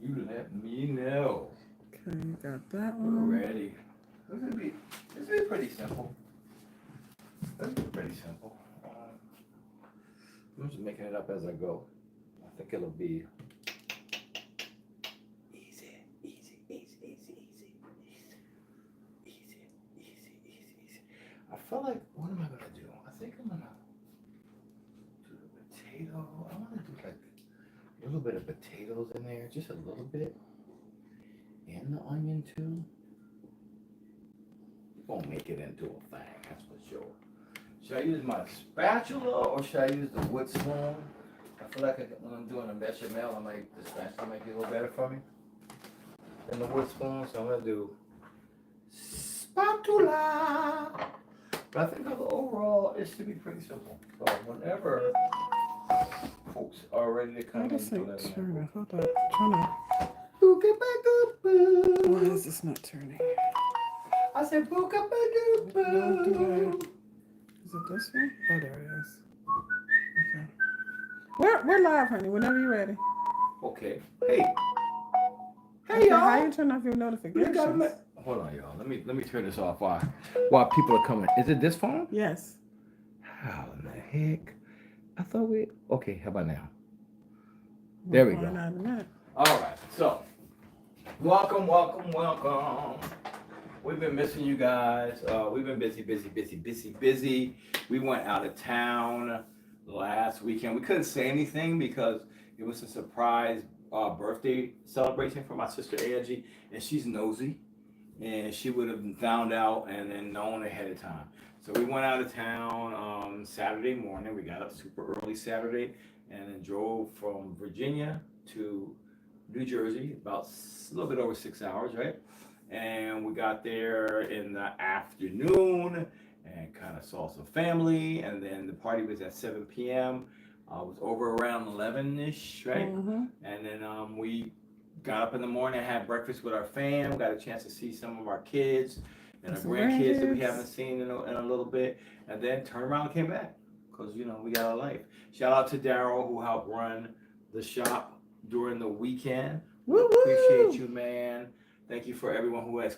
You let me know. Okay, you got that We're one. ready. This will be pretty simple. This will be pretty simple. I'm just making it up as I go. I think it'll be easy. I feel like, what am I gonna do? I think I'm gonna do the potato. I wanna do like a little bit of potatoes in there, just a little bit. And the onion too. We're gonna make it into a thing, that's for sure. Should I use my spatula or should I use the wood spoon? I feel like when I'm doing a bechamel, the spatula might be a little better for me than the wood spoon. So I'm gonna do spatula. But I think overall it should be pretty simple. So whenever folks are ready to come in, Hold on. Hold on. Why is this not turning? I said booka ba doo Don't do boo. that. Is it this one? Oh, there it is. Okay. We're live, honey. Whenever you're ready. Okay. Hey Okay, y'all. how you turn off your notifications? Hold on, y'all. Let me turn this off while people are coming. Is it this phone? Yes. How in the heck? I thought okay, how about now? There we go. All right, so welcome. We've been missing you guys. We've been busy. We went out of town last weekend. We couldn't say anything because it was a surprise birthday celebration for my sister Angie, and she's nosy, and she would have found out and then known ahead of time. So we went out of town Saturday morning. We got up super early Saturday and then drove from Virginia to New Jersey, about a little bit over 6 hours, right? And we got there in the afternoon and kind of saw some family. And then the party was at 7 p.m. It was over around 11-ish, right? Mm-hmm. And then we got up in the morning, had breakfast with our fam, got a chance to see some of our kids and our grandkids that we haven't seen in a little bit. And then turned around and came back because, we got a life. Shout out to Daryl who helped run the shop during the weekend. Appreciate you, man. Thank you for everyone who has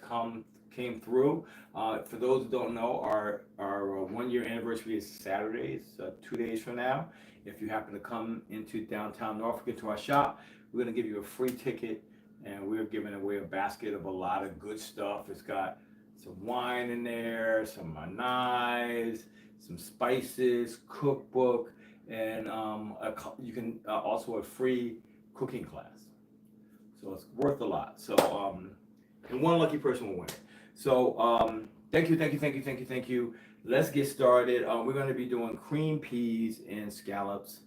came through. For those who don't know, our 1 year anniversary is Saturday. It's 2 days from now. If you happen to come into downtown Norfolk into our shop, we're gonna give you a free ticket, and we're giving away a basket of a lot of good stuff. It's got some wine in there, some knives, some spices, cookbook, and you can also a free cooking class. So it's worth a lot. So and one lucky person will win it. So thank you. Let's get started. We're going to be doing cream peas and scallops.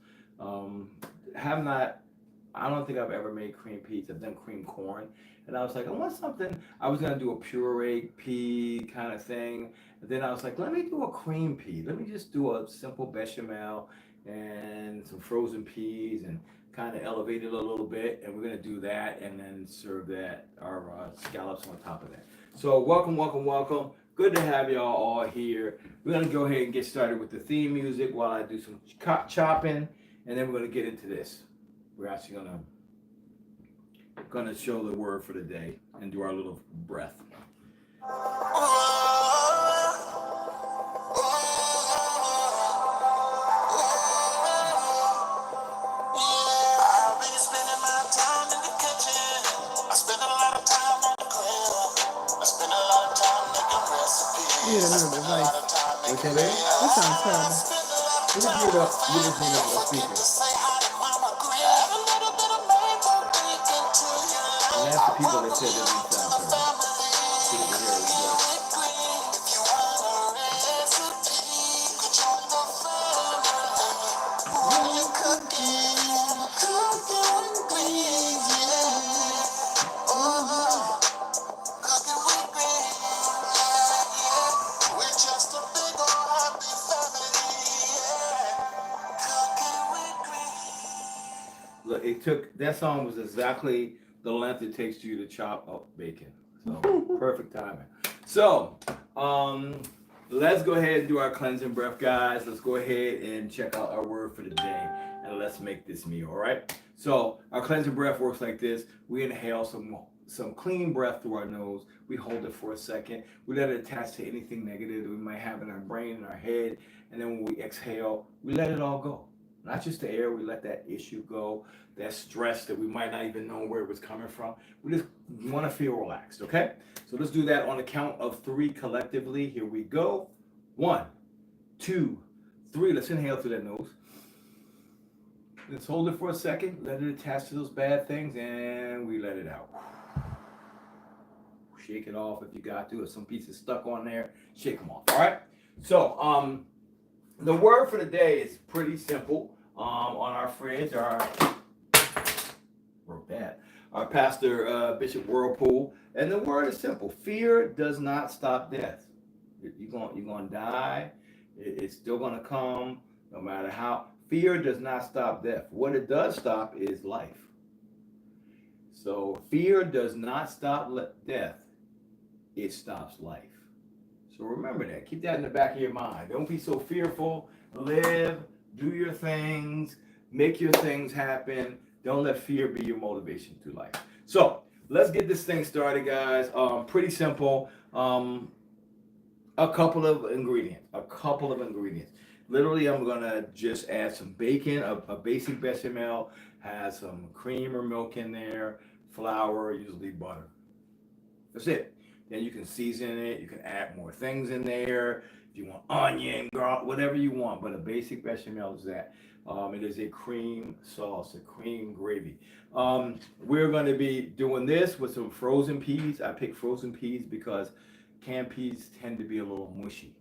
I don't think I've ever made cream peas. I've done cream corn. And I was like, I want something. I was going to do a pureed pea kind of thing. And then I was like, let me do a cream pea. Let me just do a simple bechamel and some frozen peas and kind of elevate it a little bit. And we're going to do that and then serve our scallops on top of that. So welcome. Good to have y'all all here. We're going to go ahead and get started with the theme music while I do some chopping. And then we're going to get into this. We're actually gonna show the word for the day and do our little breath. You need another device. What's that, baby? That sounds terrible. You just need a speaker. And that's the people that said that we sound terrible. Look, that song was exactly the length it takes you to chop up bacon. So perfect timing. So let's go ahead and do our cleansing breath, guys. Let's go ahead and check out our word for the day, and let's make this meal. All right. So our cleansing breath works like this. We inhale some clean breath through our nose. We hold it for a second. We let it attach to anything negative that we might have in our brain, in our head. And then when we exhale, we let it all go. Not just the air, we let that issue go, that stress that we might not even know where it was coming from. We just want to feel relaxed, okay? So let's do that on the count of 3 collectively. Here we go. 1, 2, 3. Let's inhale through that nose. Let's hold it for a second. Let it attach to those bad things, and we let it out. Shake it off if you got to. If some pieces stuck on there, shake them off. All right. So, the word for the day is pretty simple. On our fridge, our pastor Bishop Whirlpool, and the word is simple. Fear does not stop death. You're going to die. It's still going to come, no matter how. Fear does not stop death. What it does stop is life. So fear does not stop death. It stops life. So remember that. Keep that in the back of your mind. Don't be so fearful. Live, do your things, make your things happen. Don't let fear be your motivation through life. So let's get this thing started, guys. Pretty simple. A couple of ingredients. Literally, I'm gonna just add some bacon. A basic bechamel has some cream or milk in there, flour, usually butter. That's it. Then you can season it. You can add more things in there. If you want onion, garlic, whatever you want. But a basic bechamel is that. It is a cream sauce, a cream gravy. We're going to be doing this with some frozen peas. I pick frozen peas because canned peas tend to be a little mushy.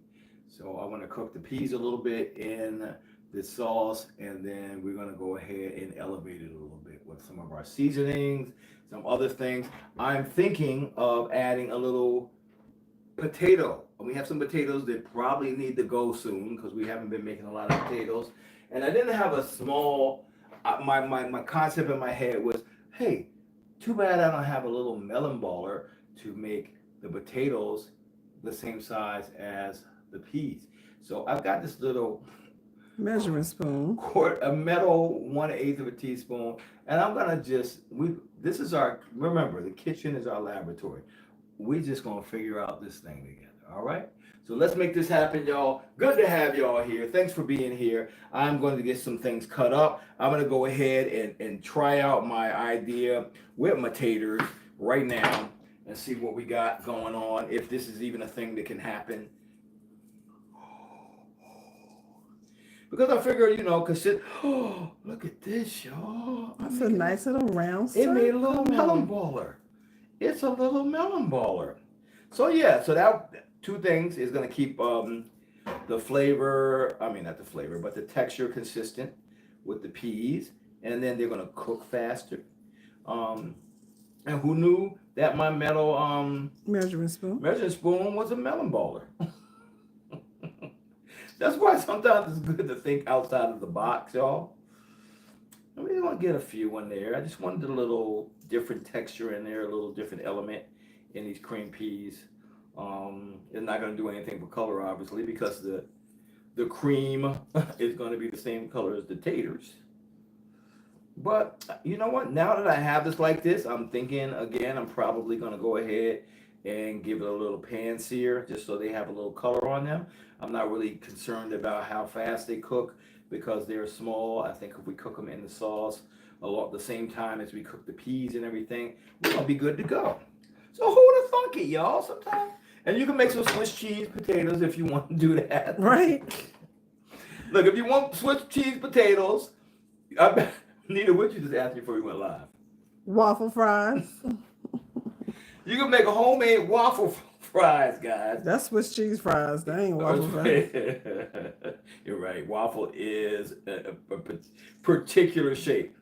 So I want to cook the peas a little bit in the sauce, and then we're going to go ahead and elevate it a little bit with some of our seasonings, some other things. I'm thinking of adding a little potato. We have some potatoes that probably need to go soon because we haven't been making a lot of potatoes. And I didn't have a small, my concept in my head was, hey, too bad I don't have a little melon baller to make the potatoes the same size as the peas. So I've got this little measuring spoon, a metal 1/8 of a teaspoon, and I'm gonna this is remember, the kitchen is our laboratory. We're just gonna figure out this thing together, all right? So let's make this happen, y'all. Good to have y'all here. Thanks for being here. I'm going to get some things cut up. I'm gonna go ahead and try out my idea with my taters right now and see what we got going on, if this is even a thing that can happen. Because I figure, look at this, y'all. That's a nice little round It made a little melon baller. It's a little melon baller. So yeah, so that 2 things is going to keep the flavor, but the texture consistent with the peas. And then they're going to cook faster. And who knew that my metal measuring spoon was a melon baller? That's why sometimes it's good to think outside of the box, y'all. I'm really gonna get a few in there. I just wanted a little different texture in there, a little different element in these cream peas. It's not gonna do anything for color, obviously, because the cream is gonna be the same color as the taters. But you know what? Now that I have this like this, I'm thinking again, I'm probably gonna go ahead and give it a little pan sear just so they have a little color on them. I'm not really concerned about how fast they cook because they're small. I think if we cook them in the sauce at the same time as we cook the peas and everything, we're gonna be good to go. So who would have thunk it, y'all? Sometimes, and you can make some Swiss cheese potatoes if you want to do that. right? Look, if you want Swiss cheese potatoes, Nita, what you just asked me before we went live? Waffle fries. You can make a homemade waffle fries, guys. That's Swiss cheese fries. That ain't waffle fries. You're right. Waffle is a particular shape.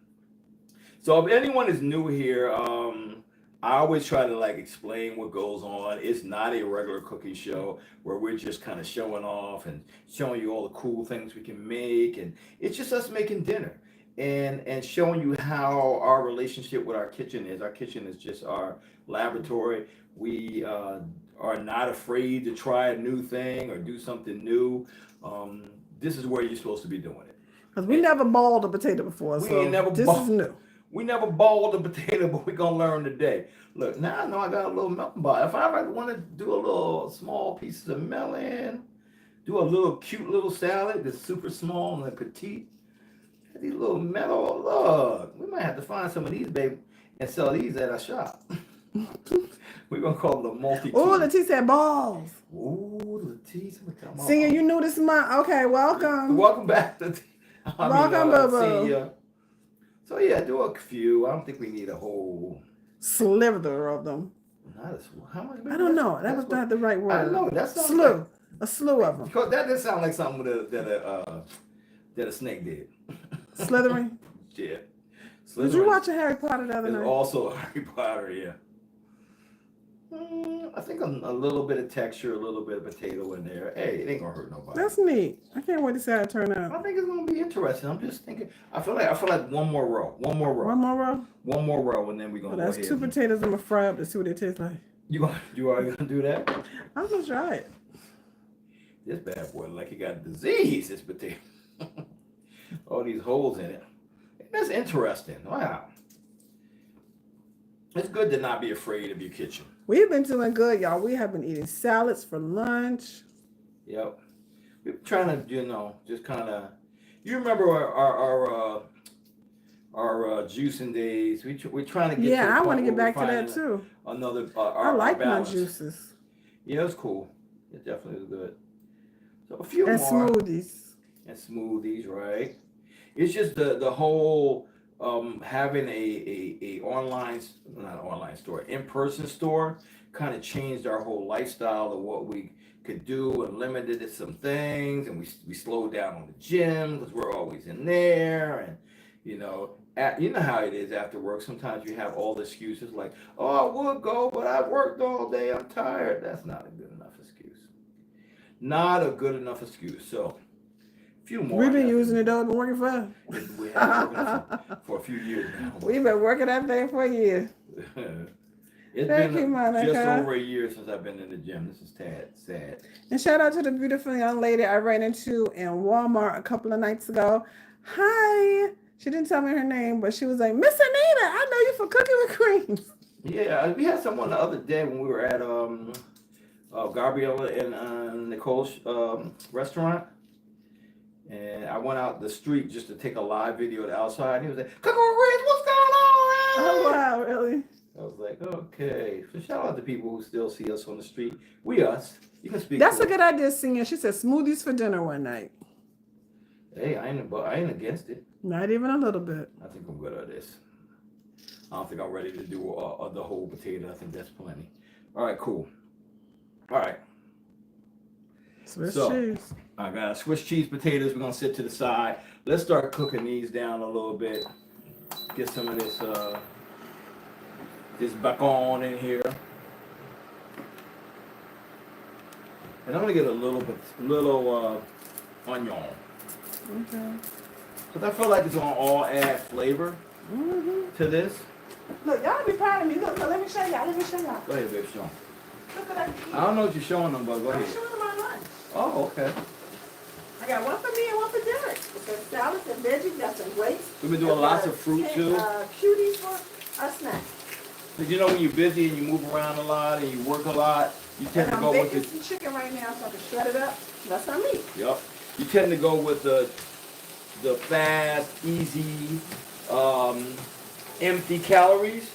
So if anyone is new here, I always try to explain what goes on. It's not a regular cooking show where we're just kind of showing off and showing you all the cool things we can make, and it's just us making dinner and showing you how our relationship with our kitchen is. Our kitchen is just our laboratory. We are not afraid to try a new thing or do something new. This is where you're supposed to be doing it. Because we never boiled a potato before, so this is new. We never boiled a potato, but we're gonna learn today. Look, now I know I got a little melon bar. If I ever want to do a little small pieces of melon, do a little cute little salad that's super small and petite. These little metal, look, we might have to find some of these, baby, and sell these at our shop. We're gonna call them the multi. Oh, Latia said balls. Ooh, Latia. Senior, you knew this month. Okay, welcome. Welcome back, Latia. Welcome, boo-boo. Senior. So yeah, do a few. I don't think we need a whole slither of them. Not a, how much? I don't know. That was not the right word. I know that's slew. Like, a slew of them. Because that did sound like something that a snake did. Slithering. Yeah. Did you watch a Harry Potter the other night? Also Harry Potter, yeah. I think a little bit of texture, a little bit of potato in there. Hey, it ain't gonna hurt nobody. That's neat. I can't wait to see how it turn out. I think it's gonna be interesting. I'm just thinking. I feel like one more row. One more row, and then we're gonna. That's two potatoes. I'm gonna fry up to see what they taste like. You are gonna do that? I'm gonna try it. This bad boy like he got a disease. This potato. All these holes in it. That's interesting. Wow. It's good to not be afraid of your kitchen. We've been doing good, y'all. We have been eating salads for lunch. Yep. We're trying to, just kind of. You remember our juicing days? We're trying to get. Yeah, I want to get back to that too. Another. I like my juices. Yeah, it was cool. It definitely was good. So a few and more. And smoothies, right? It's just the whole having a in-person store kind of changed our whole lifestyle of what we could do and limited some things, and we slowed down on the gym because we're always in there, and you know how it is after work. Sometimes you have all the excuses like, oh, I would go, but I worked all day, I'm tired. That's not a good enough excuse. Not a good enough excuse. So few more. We've been using it though. Been working for. We have been for a few years now. We've been working that thing for a year. It's been just over a year since I've been in the gym. This is sad. And shout out to the beautiful young lady I ran into in Walmart a couple of nights ago. Hi. She didn't tell me her name, but she was like, Miss Anita, I know you for Cooking with Creams. Yeah, we had someone the other day when we were at Gabriella and Nicole's restaurant. And I went out the street just to take a live video of the outside. He was like, "Cooking with Creams, what's going on?" Oh, wow, really? I was like, okay. So shout out to people who still see us on the street. We us. You can speak. That's a good idea, Senior. She said smoothies for dinner one night. Hey, I ain't against it. Not even a little bit. I think I'm good at this. I don't think I'm ready to do the whole potato. I think that's plenty. All right, cool. All right. Swiss cheese. I got Swiss cheese potatoes. We're gonna sit to the side. Let's start cooking these down a little bit. Get some of this bacon in here. And I'm gonna get a little onion. Okay. Because I feel like it's gonna all add flavor to this. Look, y'all be proud of me. Look, let me show y'all. Go ahead, babe, show them. Look at that. I don't know what you're showing them, but go ahead. I'm showing them my lunch. Oh, okay. I got one for me and one for Derek. Because salads and veggies, got some grapes. We've been doing lots of fruit too. Cuties for a snack. Because when you're busy and you move around a lot and you work a lot, you tend to go with the some chicken right now so I can shred it up. That's our meat. Yep. You tend to go with the fast, easy, empty calories,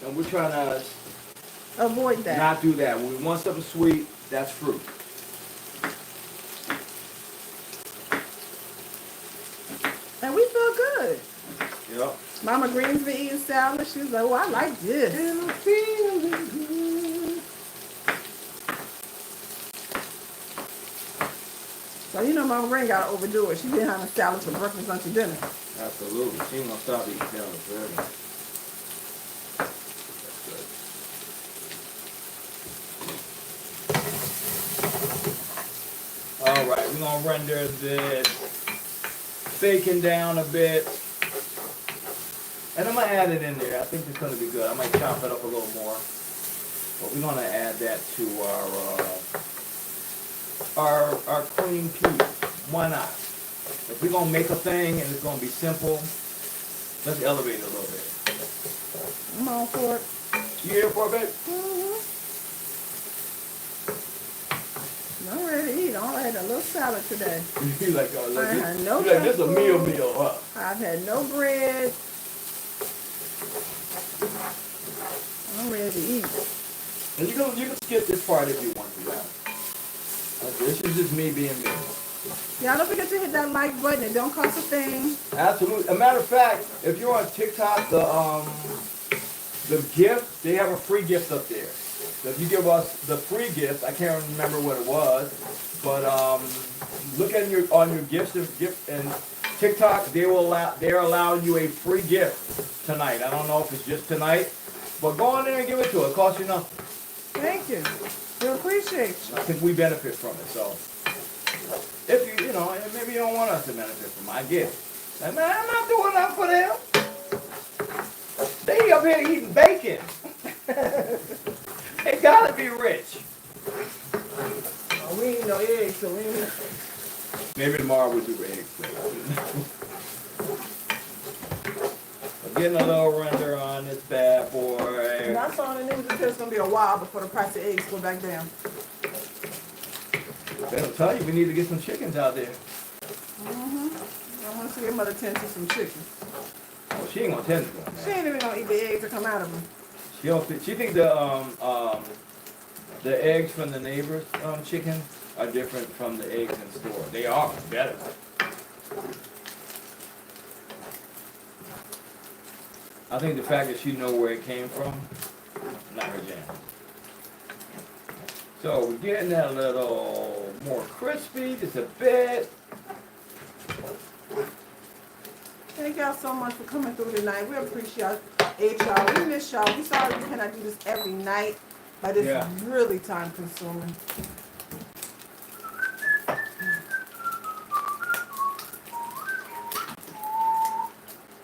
and we're trying to avoid that. Not do that. When we want something sweet, that's fruit. And we feel good. Yep. Mama Green's been eating salad. She was like, "Oh, I like this." It'll feel good. So Mama Green gotta overdo it. She been having salad for breakfast, lunch, and dinner. Absolutely. She ain't gonna stop eating salad forever. That's good. All right, we're gonna render this bacon down a bit. And I'm going to add it in there. I think it's going to be good. I might chop it up a little more. But we're going to add that to our cream cheese. Why not? If we're going to make a thing and it's going to be simple, let's elevate it a little bit. I'm on for it. You here for it, babe? I'm ready to eat. I only had a little salad today. You like, I had no this a meal, food. huh? I've had no bread. I'm ready to eat. And you can skip this part if you want to, guys. This is just me being me. Y'all don't forget to hit that like button. It don't cost a thing. Absolutely. A matter of fact, if you're on TikTok, the gift, they have a free gift up there. So if you give us the free gift, I can't remember what it was, but look at on your gifts and TikTok, they're allowing you a free gift tonight. I don't know if it's just tonight, but go on there and give it to us. It costs you nothing. Thank you. We appreciate you. I think we benefit from it. So if you know, maybe you don't want us to benefit from my gift. Like, man, I'm not doing that for them. They up here eating bacon. They gotta be rich. We ain't no eggs, so we ain't. Maybe tomorrow we'll do eggs. Getting a little render on this bad boy. And I saw in the news it said it's gonna be a while before the price of eggs go back down. I'll tell you, we need to get some chickens out there. I want to see your mother tend to some chicken. Oh, she ain't gonna tend to them. She ain't even gonna eat the eggs that come out of them. She think the eggs from the neighbor's chicken are different from the eggs in store. They are better. I think the fact that she know where it came from, not her jam. So we're getting that a little more crispy, just a bit. Thank y'all so much for coming through tonight. We appreciate y'all. We miss y'all. We sorry we cannot do this every night, but it's really time consuming.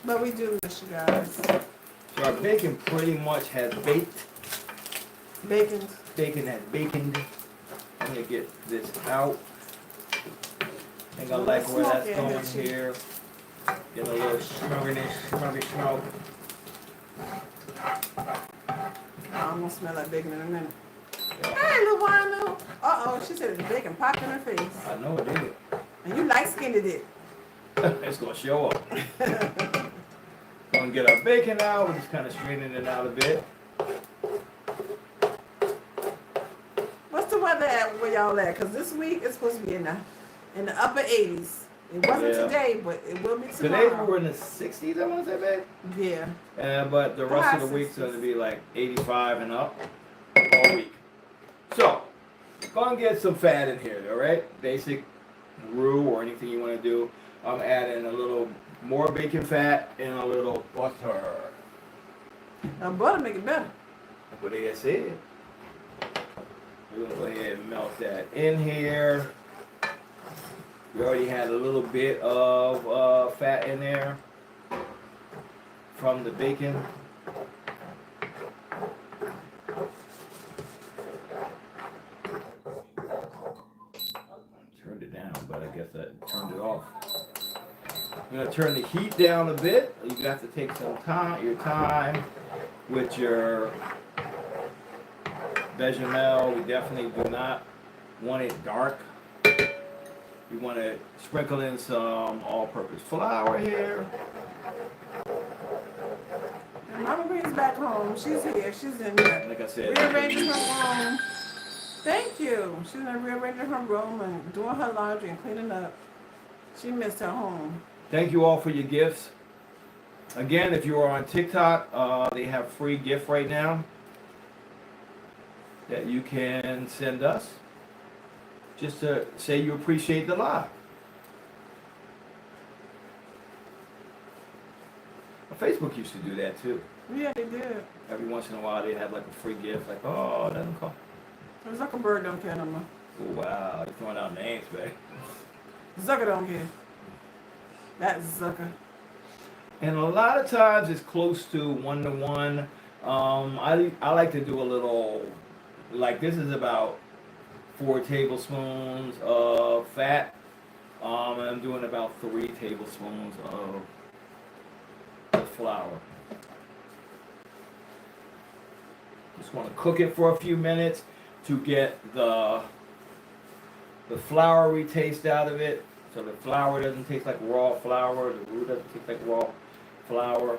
But we do miss you guys. So our bacon pretty much has baked. Bacon Has baconed. I'm gonna get this out. I think I like where that's going here. Get a little smoky smoke. I'm gonna smell like bacon in a minute. Hey, Luana. Uh-oh, she said the bacon popped in her face. I know it did. And you light-skinned it. It's gonna show up. Gonna get our bacon out. We're just kind of straightening it out a bit. What's the weather at where y'all at? Because this week it's supposed to be in the upper 80s. It wasn't today, but it will be tomorrow. Today we were in the 60s, I want to say, babe. Yeah. But the rest of the week's going to be like 85 and up all week. So, go and get some fat in here, all right? Basic roux or anything you want to do. I'm adding a little more bacon fat and a little butter. Now butter make it better. That's what they said. We're going to go ahead and melt that in here. We already had a little bit of fat in there from the bacon. Turned it down, but I guess I turned it off. I'm going to turn the heat down a bit. You got to take some time, your time with your bechamel. We definitely do not want it dark. You want to sprinkle in some all-purpose flour here. And Mama Green's back home. She's here. She's in there. Like I said, rearranging her room. Thank you. She's in there rearranging her room and doing her laundry and cleaning up. She missed her home. thank you all for your gifts. Again, if you are on TikTok, they have free gift right now that you can send us. Just to say you appreciate the live. Facebook used to do that too. Yeah, they did. Every once in a while they have like a free gift, like, oh, let them call. Zuckerberg don't care no more. Oh, wow, you're throwing out names, man. Zucker don't care. That's Zucker. And a lot of times it's close to 1-to-1. I like to do a little, like this is about 4 tablespoons of fat. And I'm doing about 3 tablespoons of flour. Just want to cook it for a few minutes to get the floury taste out of it. So the flour doesn't taste like raw flour. The roux doesn't taste like raw flour.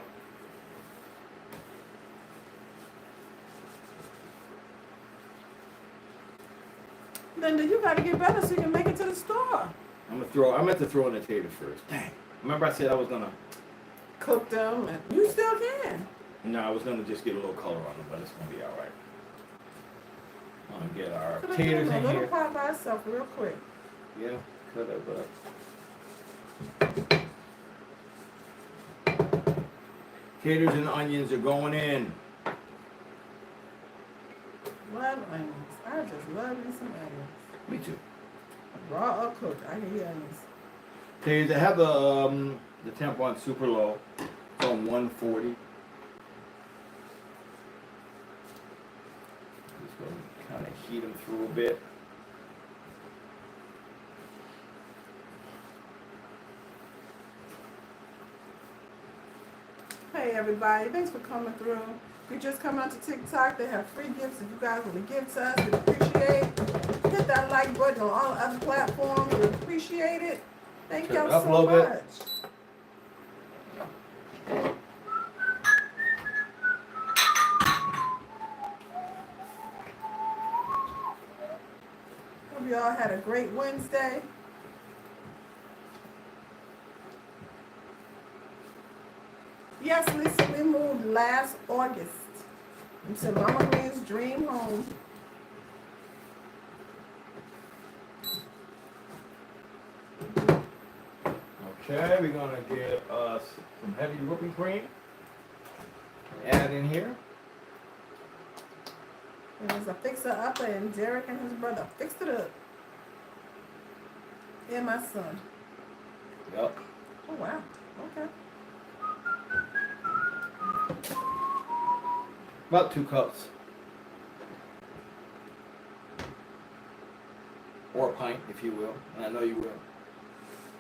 Linda, you gotta get better so you can make it to the store. I meant to throw in the taters first. Dang. Remember I said I was gonna cook them, and you still can. No, I was gonna just get a little color on them, but it's gonna be all right. I'm gonna get our Could taters in a little here. pot by itself real quick. Yeah, could have, but. Taters and onions are going in. Love onions. I just love me some onions. Me too. Raw or cooked, I can eat onions. Okay, they have the temp on super low. It's on 140. Just gonna kind of heat them through a bit. Hey everybody, thanks for coming through. If you just come out to TikTok, they have free gifts if you guys want to give to us. We'd appreciate it. Hit that like button on all other platforms. We'd appreciate it. Thank y'all so much. Hope y'all had a great Wednesday. Yes, Lisa, we moved last August into Mama Green's dream home. Okay, we're gonna get us some heavy whipping cream. Add in here. And there's a fixer-upper, and Derek and his brother fixed it up. And my son. Yep. Oh, wow. Okay. About 2 cups. Or a pint, if you will. And I know you will.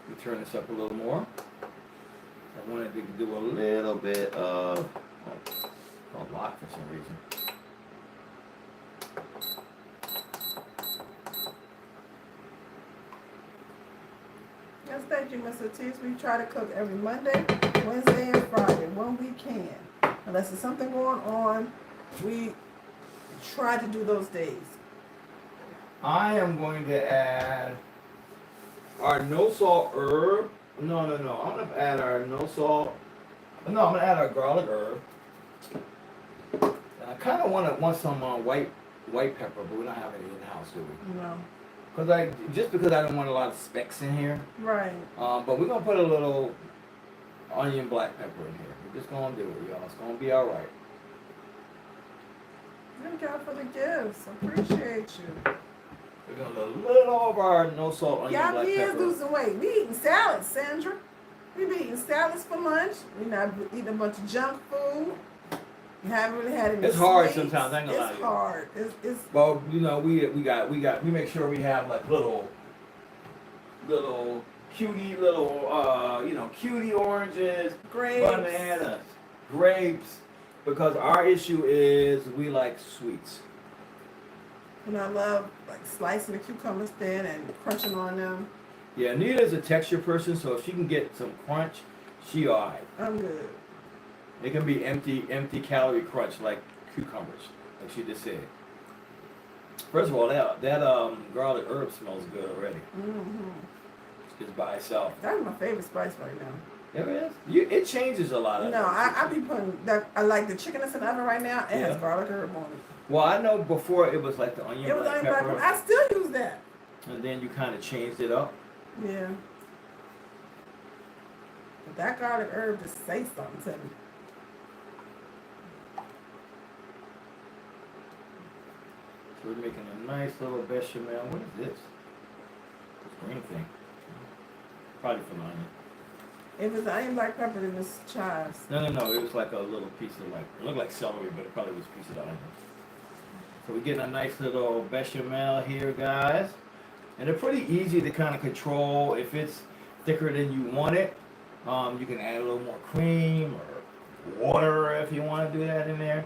We turn this up a little more. I wanted to do a little bit of a lot for some reason. Yes, thank you, Mr. Tees. We try to cook every Monday, Wednesday, and Friday when we can. Unless there's something going on, we try to do those days. I am going to add our no salt herb. No. I'm going to add our no salt. No, I'm going to add our garlic herb. And I kind of want some white pepper, but we don't have any in the house, do we? No. Because I don't want a lot of specks in here. Right. But we're going to put a little onion black pepper in here. We're just going to do it, y'all. It's going to be all right. Thank y'all for the gifts. Appreciate you. We're going to do a little of our no salt onion Y'all black kids pepper. losing weight. We eating salads, Sandra. We be eating salads for lunch. We not eating a bunch of junk food. We haven't really had any. It's hard sweets. sometimes. I ain't gonna lie to It's you. hard. It's. Well, you know, we make sure we have like little cutie cutie oranges, Grapes. bananas, grapes, because our issue is we like sweets. And I love like slicing the cucumbers thin and crunching on them. Yeah, Anita's a texture person, so if she can get some crunch, she alright. I'm good. It can be empty calorie crunch like cucumbers, like she just said. First of all, that garlic herb smells good already. Mm-hmm. Just by itself. That's my favorite spice right now. There it is. It changes a lot of No, I be putting that. I like the chicken that's in the oven right now. It has garlic herb on it. Well, I know before it was like the onion It was black onion black pepper, pepper. I still use that. and then you kind of changed it up. Yeah. But that garlic herb just say something to me. So we're making a nice little bechamel. What is this? This green thing. Probably from onion. If it's onion black pepper, then it's chives. No. It was like a little piece of it looked like celery, but it probably was a piece of the onion. So we're getting a nice little bechamel here, guys. And they're pretty easy to kind of control. If it's thicker than you want it, you can add a little more cream or water if you want to do that in there.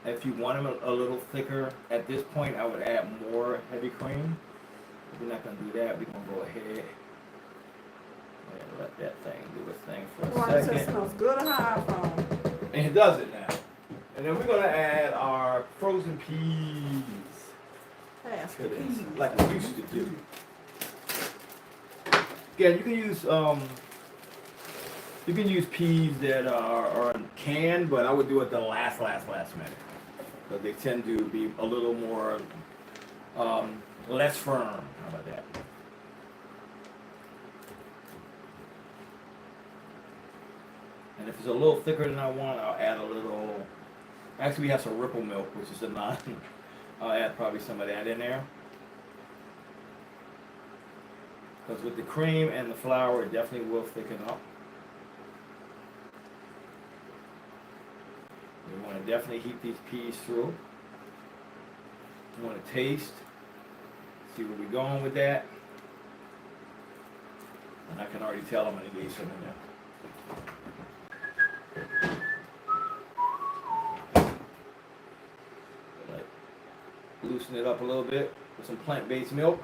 If you want them a little thicker, at this point I would add more heavy cream. We're not gonna do that. We're gonna go ahead and let that thing do its thing for a second. It smells good or hot from. And it does it now. And then we're gonna add our frozen peas. Fast To this, peas. like we used to do. Yeah, you can use peas that are canned, but I would do it the last minute. Because they tend to be a little more, less firm. How about that? And if it's a little thicker than I want, I'll add a little, actually we have some ripple milk, which is a non, I'll add probably some of that in there. Because with the cream and the flour, it definitely will thicken up. You want to definitely heat these peas through. You want to taste, see where we're going with that. And I can already tell I'm going to get some in there. Like, loosen it up a little bit with some plant-based milk.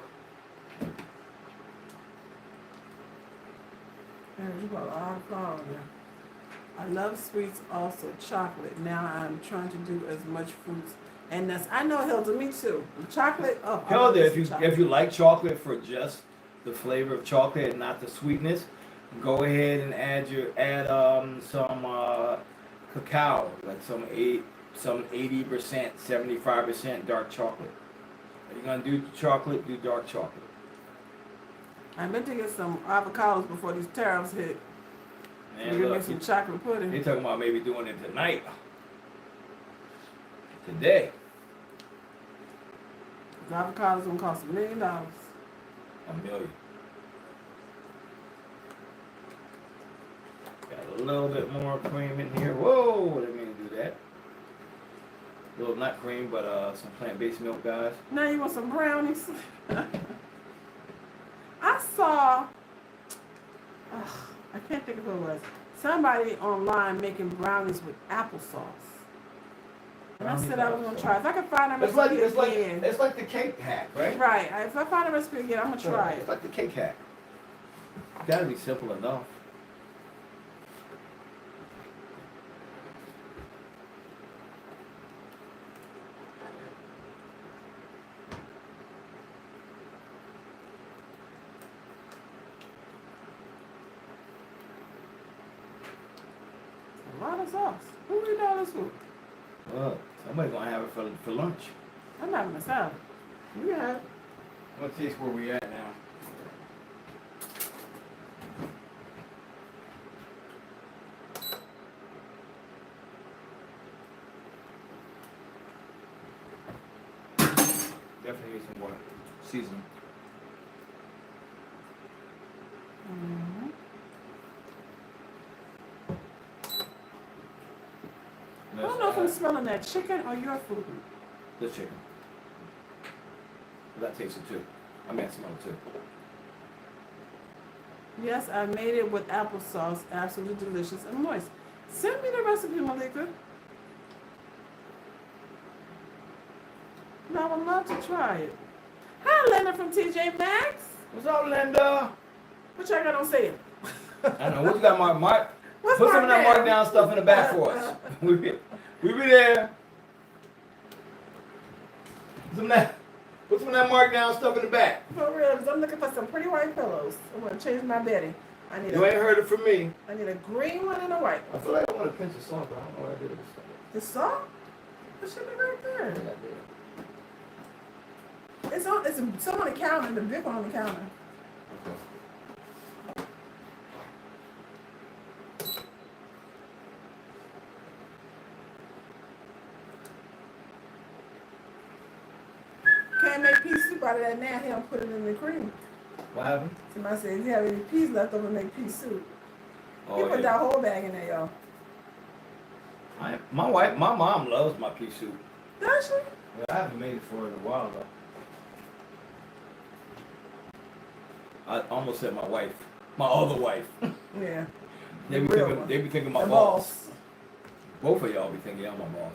You got a lot of flour there. I love sweets, also chocolate. Now I'm trying to do as much fruits and nuts. I know, Hilda, me too. Chocolate. Oh, Hilda, if you like chocolate for just the flavor of chocolate and not the sweetness, go ahead and add some cacao, like some 80%, 75% dark chocolate. If you're gonna do chocolate, do dark chocolate. I meant to get some avocados before these tariffs hit. Man, You're look, make some chocolate pudding. they talking about maybe doing it tonight. Today. The avocados gonna cost $1 million. $1 million. Got a little bit more cream in here. Whoa, didn't mean to do that. A little not cream, but some plant-based milk, guys. Now you want some brownies? I saw, I can't think of who it was, somebody online making brownies with applesauce. And I said I was going to try. If I could find a recipe again. It's like the cake hack, right? Right. If I find a recipe again, I'm going to try It's it. like the cake hack. It's got to be simple enough. A lot of sauce. Who eat all this food? Somebody's going to have it for lunch. I'm not myself. You can have it. I'm going to taste where we at now. Definitely need some more seasoning. Mm-hmm. I don't know if I'm smelling that chicken or your food. The chicken. That tastes it too. I mean, I smell it too. Yes, I made it with applesauce. Absolutely delicious and moist. Send me the recipe, Malika. And I would love to try it. Hi, Linda from TJ Maxx. What's up, Linda? What y'all got on sale? I don't know. What you got, Mark? What's Put some of that marked markdown stuff in the back for us. We be there. Put some of that markdown stuff in the back. For real, because I'm looking for some pretty white pillows. I'm going to change my bedding. You ain't heard it from me. I need a green one and a white I one. feel like I want a pinch of salt, but I don't know what I did with the salt. The salt? It should be right there. It's some on the counter, the big one on the counter. Can't make pea soup out of that now. He don't put it in the cream. What happened? Somebody said, if you have any peas left over, make pea soup. He put yeah. that whole bag in there, y'all. My mom loves my pea soup. Does she? Yeah, I haven't made it for it in a while though. I almost said my wife. My other wife. Yeah. They be thinking my boss. Both of y'all be thinking I'm my boss.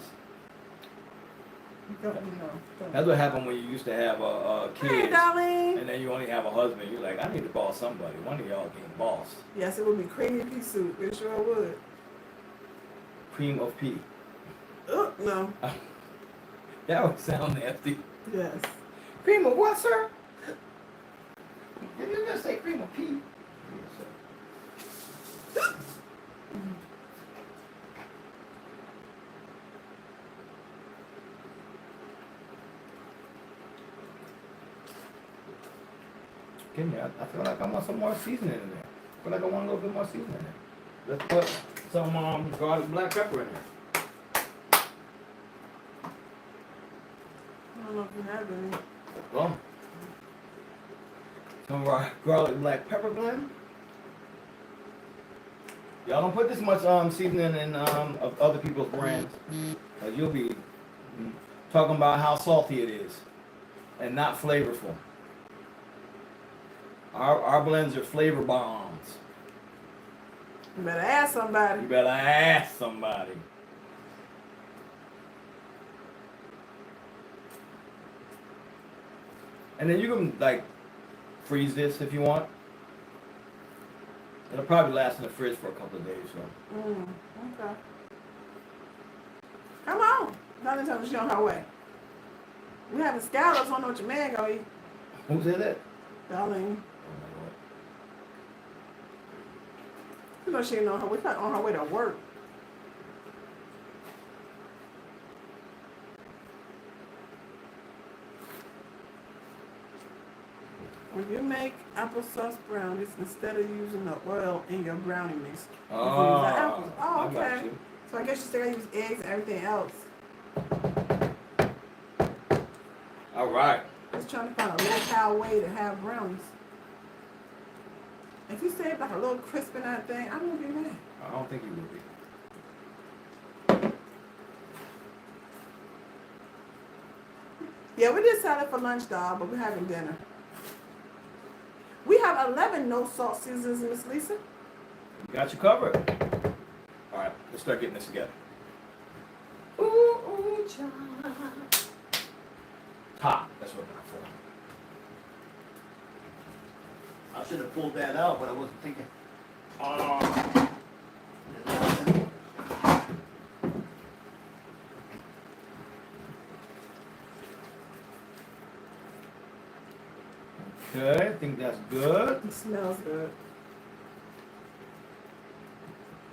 That's what happened when you used to have Hey, kids, Darlene. and then you only have a husband. You're like, I need to boss somebody. One of y'all being boss. Yes, it would be creamy pea soup. It sure would. Cream of pea. No. That would sound nasty. Yes. Cream of what, sir? Did you just say cream of pea? Give me, I feel like I want some more seasoning in there. I feel like I want a little bit more seasoning in there. Let's put some garlic black pepper in there. I don't know if you have any. Well, some of our garlic black pepper blend. Y'all don't put this much seasoning in of other people's brands. You'll be talking about how salty it is and not flavorful. Our blends are flavor bombs. You better ask somebody. You better ask somebody. And then you can like freeze this if you want. It'll probably last in the fridge for a couple of days. So. Okay. Come on. Darlene told me she on her way. We having scallops. I don't know what your man gonna eat. Who said that? Darlene. You know she ain't on her way. On her way to work. When you make applesauce brownies, instead of using the oil in your brownie mix, you use the apples. Oh, okay. So I guess you still gotta use eggs and everything else. All right. Just trying to find a low-cal way to have brownies. If you save like a little crisp in that thing, I won't be mad. I don't think you will be. Yeah, we did salad for lunch, dog, but we're having dinner. We have 11 no-salt seasons, Miss Lisa. Got you covered. All right, let's start getting this together. Ooh, child. Top. That's what I'm for. I should have pulled that out, but I wasn't thinking. Okay, I think that's good. It smells good.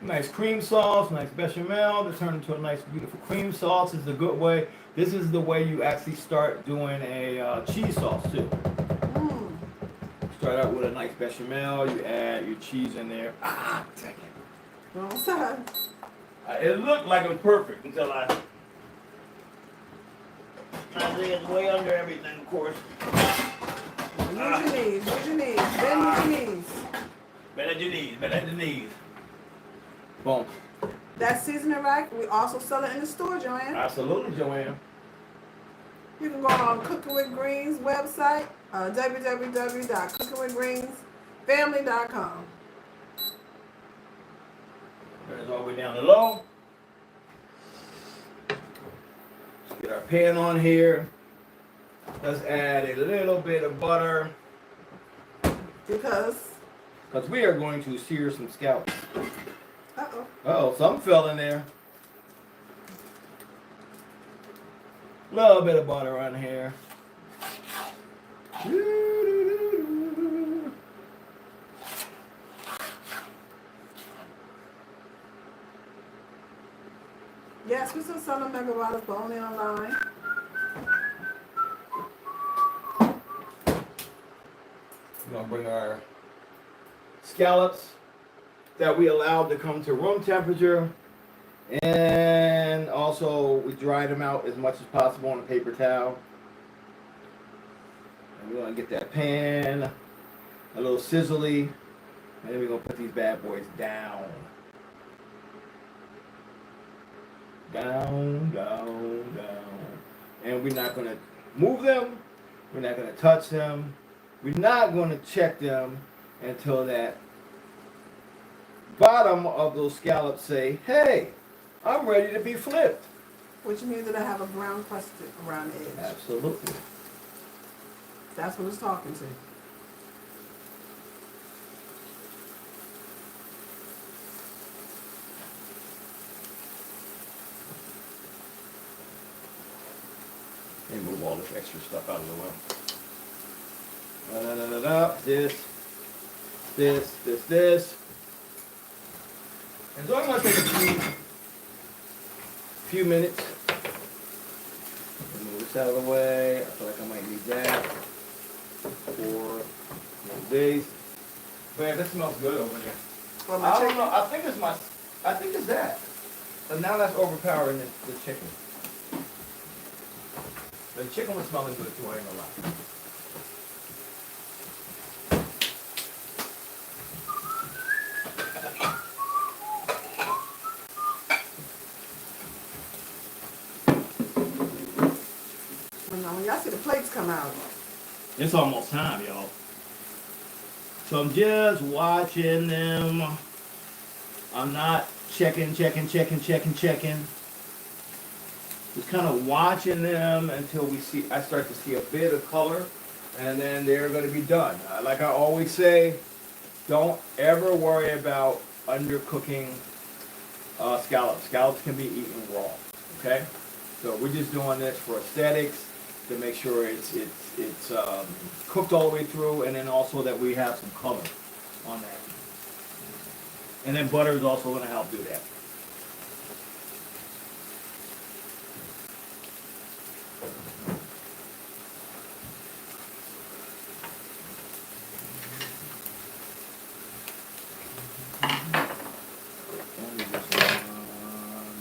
Nice cream sauce, nice bechamel to turn into a nice, beautiful cream sauce. This is a good way. This is the way you actually start doing a cheese sauce too. Start out with a nice bechamel. You add your cheese in there. Ah, dang it. Wrong side. It looked like it was perfect until I think it's way under everything, of course. Use your knees. Use your knees. Bend your knees. bend at your knees, bend at your knees. Boom. That seasoning rack, we also sell it in the store, Joanne. Absolutely, Joanne. You can go on Cooking with Greens website, www.cookingwithgreensfamily.com. Turn all the way down to low. Let's get our pan on here. Let's add a little bit of butter. Because we are going to sear some scallops. uh-oh. Oh, something fell in there. Little bit of butter on here. Yes, we still selling mega bottles, but only online. We're gonna bring our scallops that we allowed to come to room temperature, and also we dried them out as much as possible on a paper towel. And we're gonna get that pan a little sizzly, and then we're gonna put these bad boys down. Down, down, down. And we're not gonna move them, we're not gonna touch them, we're not gonna check them until that bottom of those scallops say, hey, I'm ready to be flipped. Which means that I have a brown crusted around the edge. Absolutely. That's what it's talking to. Let me move all this extra stuff out of the way. This. And so I'm going to take a few minutes. Move this out of the way. I feel like I might need that for days. But yeah, this smells good over there. For my I don't chicken. know. I think it's that. But now that's overpowering the chicken. The chicken was smelling good too, I ain't gonna lie. When y'all see the plates come out. It's almost time, y'all. So I'm just watching them. I'm not checking. Just kind of watching them until I start to see a bit of color, and then they're going to be done. Like I always say, don't ever worry about undercooking scallops. Scallops can be eaten raw. Okay, so we're just doing this for aesthetics to make sure it's cooked all the way through, and then also that we have some color on that. And then butter is also going to help do that.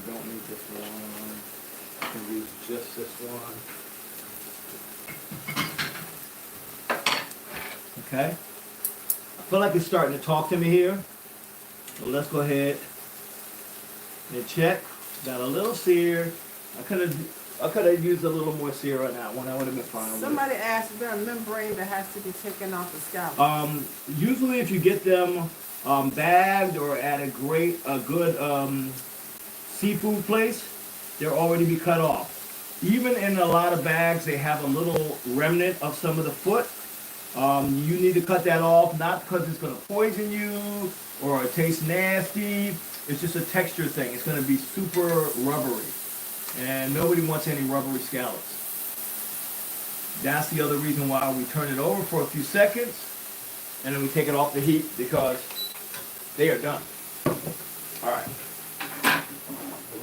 Don't need this one. I can use just this one. Okay. I feel like it's starting to talk to me here. So let's go ahead and check. Got a little sear. I could have used a little more sear on that one. I would have been fine. Somebody asked, is there a membrane that has to be taken off the scallop? Usually if you get them bagged or at a good seafood place, they'll already be cut off. Even in a lot of bags, they have a little remnant of some of the foot. You need to cut that off, not because it's going to poison you or it tastes nasty. It's just a texture thing. It's going to be super rubbery. And nobody wants any rubbery scallops. That's the other reason why we turn it over for a few seconds and then we take it off the heat, because they are done. All right.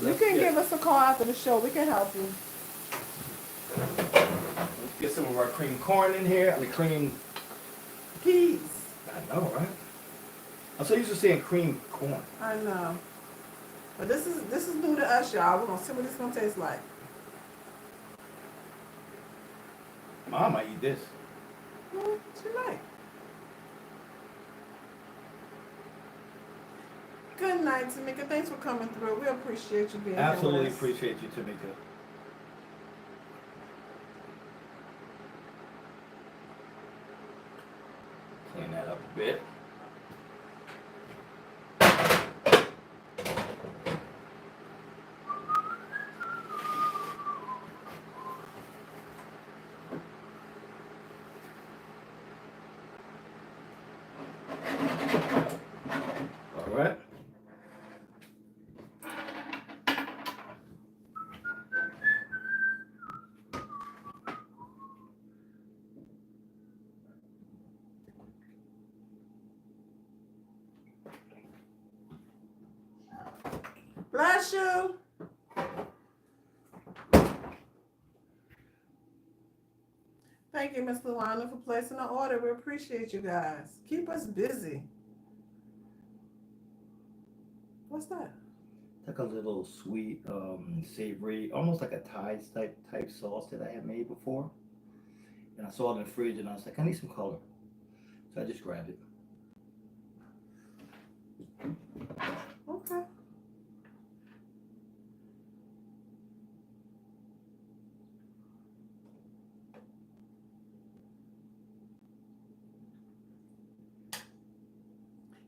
You can give us a call after the show. We can help you. Let's get some of our cream corn in here. I mean cream Peas. I know, right? I'm so used to saying cream corn. I know. But this is new to us, y'all. We're gonna see what this gonna taste like. Mom might eat this. She might. Good night, Tamika. Thanks for coming through. We appreciate you being here. Absolutely with us. appreciate you, Tamika. Clean that up a bit. All right. Bless you. Thank you, Miss Luana, for placing the order. We appreciate you guys. Keep us busy. What's that? Like a little sweet, savory, almost like a Thai type sauce that I had made before. And I saw it in the fridge and I was like, I need some color. So I just grabbed it. Okay.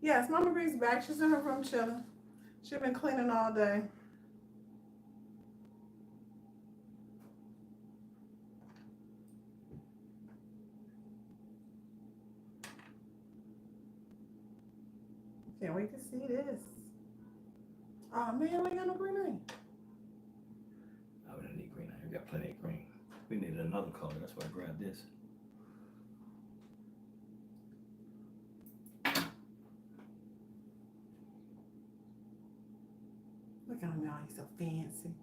Yes, Mama Bree's back. She's in her room chilling. She's been cleaning all day. Can't wait to see this. Oh man, I got no green onion. I wouldn't need green. I got plenty of green. We needed another color. That's why I grabbed this. Look at him now, he's so fancy.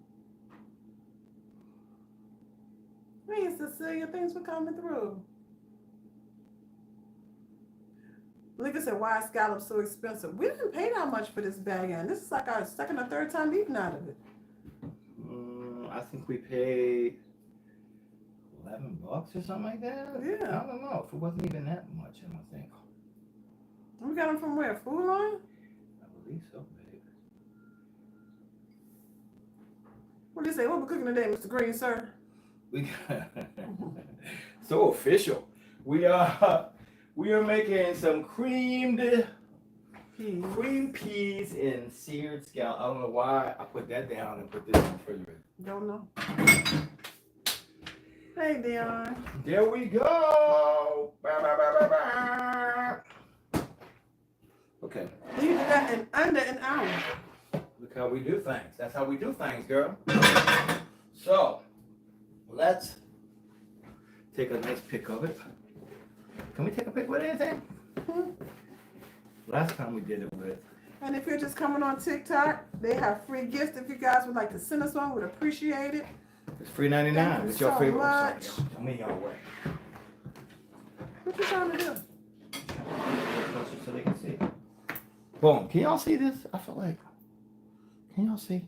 Hey, Cecilia, thanks for coming through. Look, I said, why is scallops so expensive? We didn't pay that much for this bag, and this is like our second or third time eating out of it. I think we paid $11 or something like that. Yeah. I don't know. If it wasn't even that much, I don't think. We got them from where? Food Line? I believe so, babe. What do you say? What we cooking today, Mr. Green, sir? We got so official. We are making some cream peas and seared scallop. I don't know why I put that down and put this in the refrigerator. Don't know. Hey, Dion. There we go. Bah, bah, bah, bah, bah. Okay. You did that in under an hour. Look how we do things. That's how we do things, girl. So, let's take a nice pic of it. Can we take a pic with anything? Mm-hmm. Last time we did it with. And if you're just coming on TikTok, they have free gifts. If you guys would like to send us one, we'd appreciate it. It's $3.99. Thank you It's your so favorite. much. I'm in your way. What you trying to do? Closer so they can see. Boom. Can y'all see this? I feel like. Can y'all see?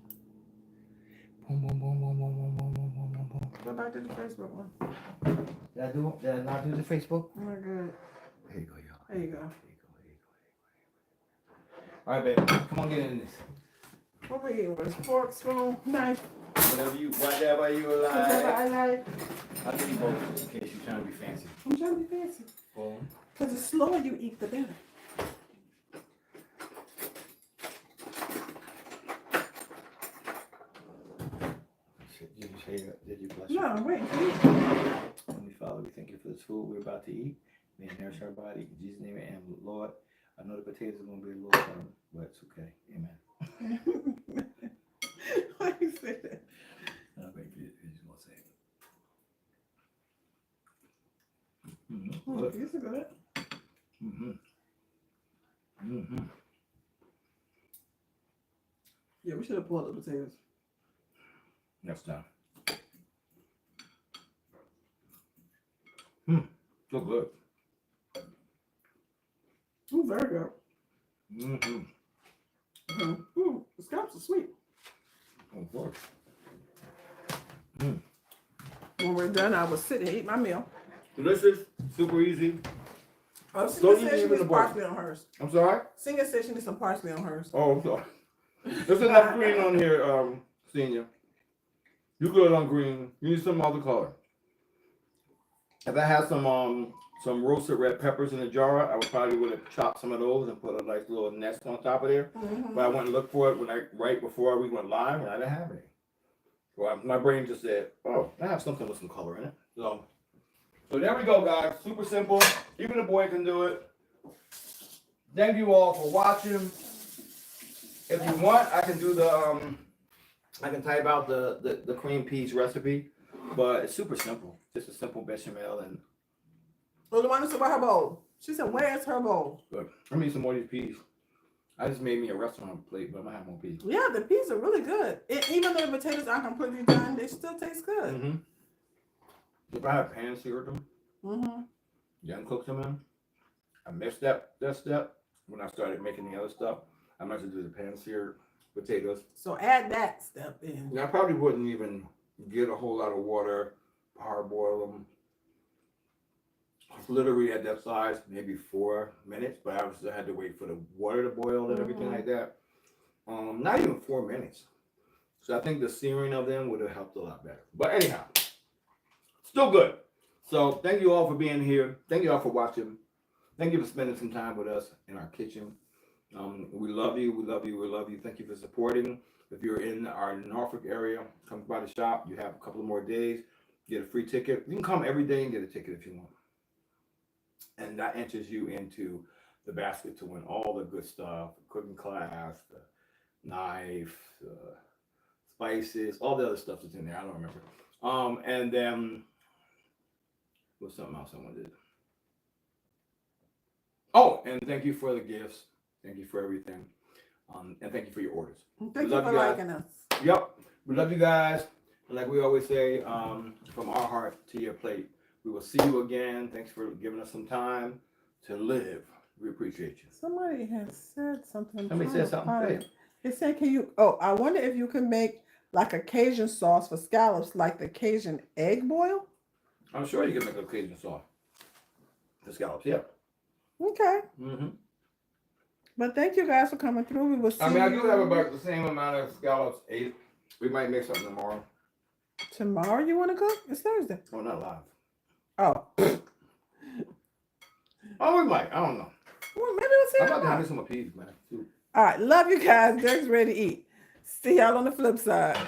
Boom, boom, boom, boom, boom, boom, boom, boom, boom, boom, boom. Go back to the Facebook one. Did I not do the Facebook? Oh my God. There you go, y'all. There you go. All right, baby. Come on, get in this. What we eating? Was fork, spoon, knife? Whatever you like. Whatever I like. I'll give you both in case you're trying to be fancy. I'm trying to be fancy. Boom. Because the slower you eat, the better. Did you bless No, you? wait. Heavenly Father, we thank you for this food we're about to eat. May it nourish our body. In Jesus' name, and Lord, I know the potatoes are going to be a little firm, but it's okay. Amen. Why you say that? I'll wait for you. You're just going to say it. Oh, these are good. Yeah, we should have pulled the potatoes. Next time. So good. Ooh, very good. Ooh, the scallops are sweet. Of course. When we're done, I will sit and eat my meal. Delicious, super easy. Oh, Don't Singer even said she use needs the bowl. parsley on hers. I'm sorry? Singer said she needs some parsley on hers. Oh, I'm sorry. There's enough green on here, Senior. You good on green. You need some other color. If I had some roasted red peppers in a jar, I would probably would have chopped some of those and put a nice little nest on top of there. But I went and looked for it right before we went live, and I didn't have any. So my brain just said, "Oh, I have something with some color in it." So there we go, guys. Super simple. Even a boy can do it. Thank you all for watching. If you want, I can do I can type out the cream peas recipe, but it's super simple. Just a simple bechamel and. Well, the one said, "Where her bowl?" She said, "Where's her bowl?" Look, I need some more of these peas. I just made me a restaurant plate, but I'm gonna have more peas. Yeah, the peas are really good. Even though the potatoes aren't completely done, they still taste good. If I had pan seared them, then cook them in, I missed that step when I started making the other stuff. I meant to do the pan seared potatoes. So add that step in. And I probably wouldn't even get a whole lot of water, parboil them. Literally at that size, maybe 4 minutes, but I still had to wait for the water to boil and everything like that. Not even 4 minutes. So I think the searing of them would have helped a lot better. But anyhow, still good. So thank you all for being here. Thank you all for watching. Thank you for spending some time with us in our kitchen. We love you. We love you. We love you. Thank you for supporting. If you're in our Norfolk area, come by the shop. You have a couple of more days. Get a free ticket. You can come every day and get a ticket if you want. And that enters you into the basket to win all the good stuff, the cooking class, the knife, the spices, all the other stuff that's in there. I don't remember. And then what's something else someone did? Oh, and thank you for the gifts. Thank you for everything. And thank you for your orders. Thank you for liking us. Yep. We love you guys. And like we always say, from our heart to your plate. We will see you again. Thanks for giving us some time to live. We appreciate you. Somebody has said something. Somebody said something. Say it. They said, can you, oh, I wonder if you can make like a Cajun sauce for scallops, like the Cajun egg boil? I'm sure you can make a Cajun sauce for scallops. Yeah. Okay. Mm-hmm. But thank you guys for coming through. We will see I do you have about the same amount of scallops. 8. We might make something tomorrow. tomorrow. You want to cook? It's Thursday. Oh, not live. Oh. Oh, we might. I don't know. Well, maybe we'll see I'm you about to tomorrow. have me some peas, man. Too. All right. Love you guys. Derek's ready to eat. See y'all on the flip side.